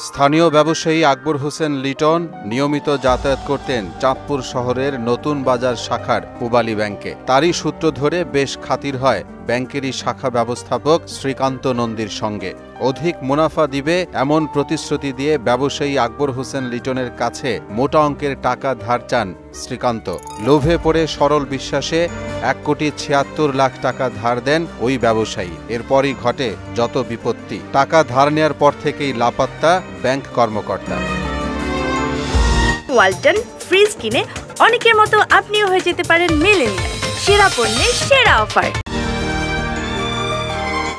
স্থানীয় ব্যবসায়ী আকবর হোসেন লিটন নিয়মিত যাতায়াত করতেন চাঁদপুর শহরের নতুন বাজার শাখার পূবালী ব্যাংকে। তারই সূত্র ধরে বেশ খাতির হয় ব্যাংকেরই শাখা ব্যবস্থাপক শ্রীকান্ত নন্দীর সঙ্গে। অধিক মুনাফা দিবে এমন প্রতিশ্রুতি দিয়ে ব্যবসায়ী আকবর হোসেন লিটনের কাছে মোটা অঙ্কের টাকা ধার চান শ্রীকান্ত। লোভে পড়ে সরল বিশ্বাসে 1,76,00,000 টাকা ধার দেন ওই ব্যবসায়ী। এরপরই ঘটে যত বিপত্তি। টাকা ধার নেয়ার পর থেকেই লাপাত্তা ব্যাংক কর্মকর্তা। ওয়ালটন ফ্রিজ কিনে অনেকের মতো আপনিও হয়ে যেতে পারেন মিলেনিয়াল। সেরা পণ্যের সেরা অফার।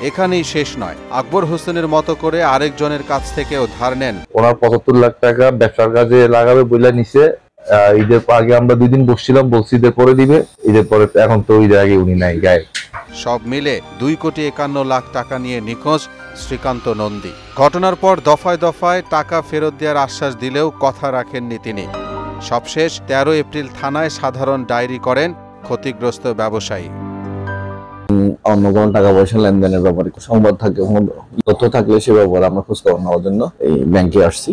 এখানেই শেষ নয়, আকবর হোসেনের মতো করে আরেকজনের কাছ থেকেও ধার নেন। ওনার 75 লাখ টাকা ব্যবসার কাজে লাগাবে বলে নিছে। ঈদের আগে আমরা 2 দিন বসছিলাম, বলছি ঈদের পরে দিবে, ঈদের পরে এখন তো ঈদের আগে উনি নাই গায়ে। সব মিলে 2,51,00,000 টাকা নিয়ে নিখোঁজ শ্রীকান্ত নন্দী। ঘটনার পর দফায় দফায় টাকা ফেরত দেওয়ার আশ্বাস দিলেও কথা রাখেননি তিনি। সবশেষ 13 এপ্রিল থানায় সাধারণ ডায়েরি করেন ক্ষতিগ্রস্ত ব্যবসায়ী। অন্য কোনো টাকা পয়সা লেনদেনের ব্যাপারে সংবাদ থাকে, তথ্য থাকলে সে ব্যাপারে আমরা খোঁজখবর নেওয়ার জন্য এই ব্যাংকে আসছি।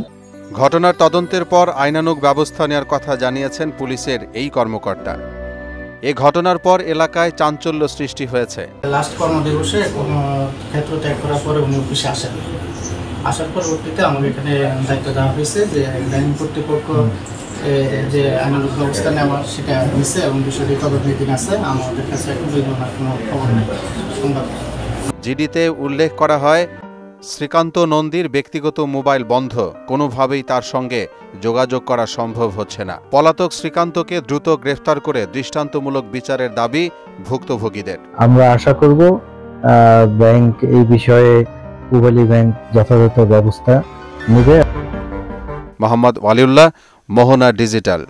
ঘটনার তদন্তের পর আইনানুগ ব্যবস্থা নেওয়ার কথা জানিয়েছেন পুলিশের এই কর্মকর্তা। এ ঘটনার পর এলাকায় চাঞ্চল্য সৃষ্টি হয়েছে। লাস্ট কর্মদিবসে কোনো ক্ষেত্র ত্যাগ করার পরে উনি অফিসে আসেন। আসার পরবর্তীতে আমাকে এখানে দায়িত্ব দেওয়া হয়েছে যে ব্যাংক কর্তৃপক্ষ যে আইনানুগ ব্যবস্থা নেওয়া সেটা নিচ্ছে এবং বিষয়টি তদন্তাধীন আছে। আমাদের কাছে এখন কোনো খবর নেই, সংবাদ। জিডিতে উল্লেখ করা হয়, শ্রীকান্ত নন্দীর ব্যক্তিগত মোবাইল বন্ধ, কোনোভাবেই তার সঙ্গে যোগাযোগ করা সম্ভব হচ্ছে না। পলাতক শ্রীকান্তকে দ্রুত গ্রেফতার করে দৃষ্টান্তমূলক বিচারের দাবি ভুক্তভোগীদের। আমরা আশা করব ব্যাংক এই বিষয়ে পূবালী ব্যাংক যথাযথ ব্যবস্থা নেবে। মোহাম্মদ ওয়ালিউল্লাহ, মোহনা ডিজিটাল।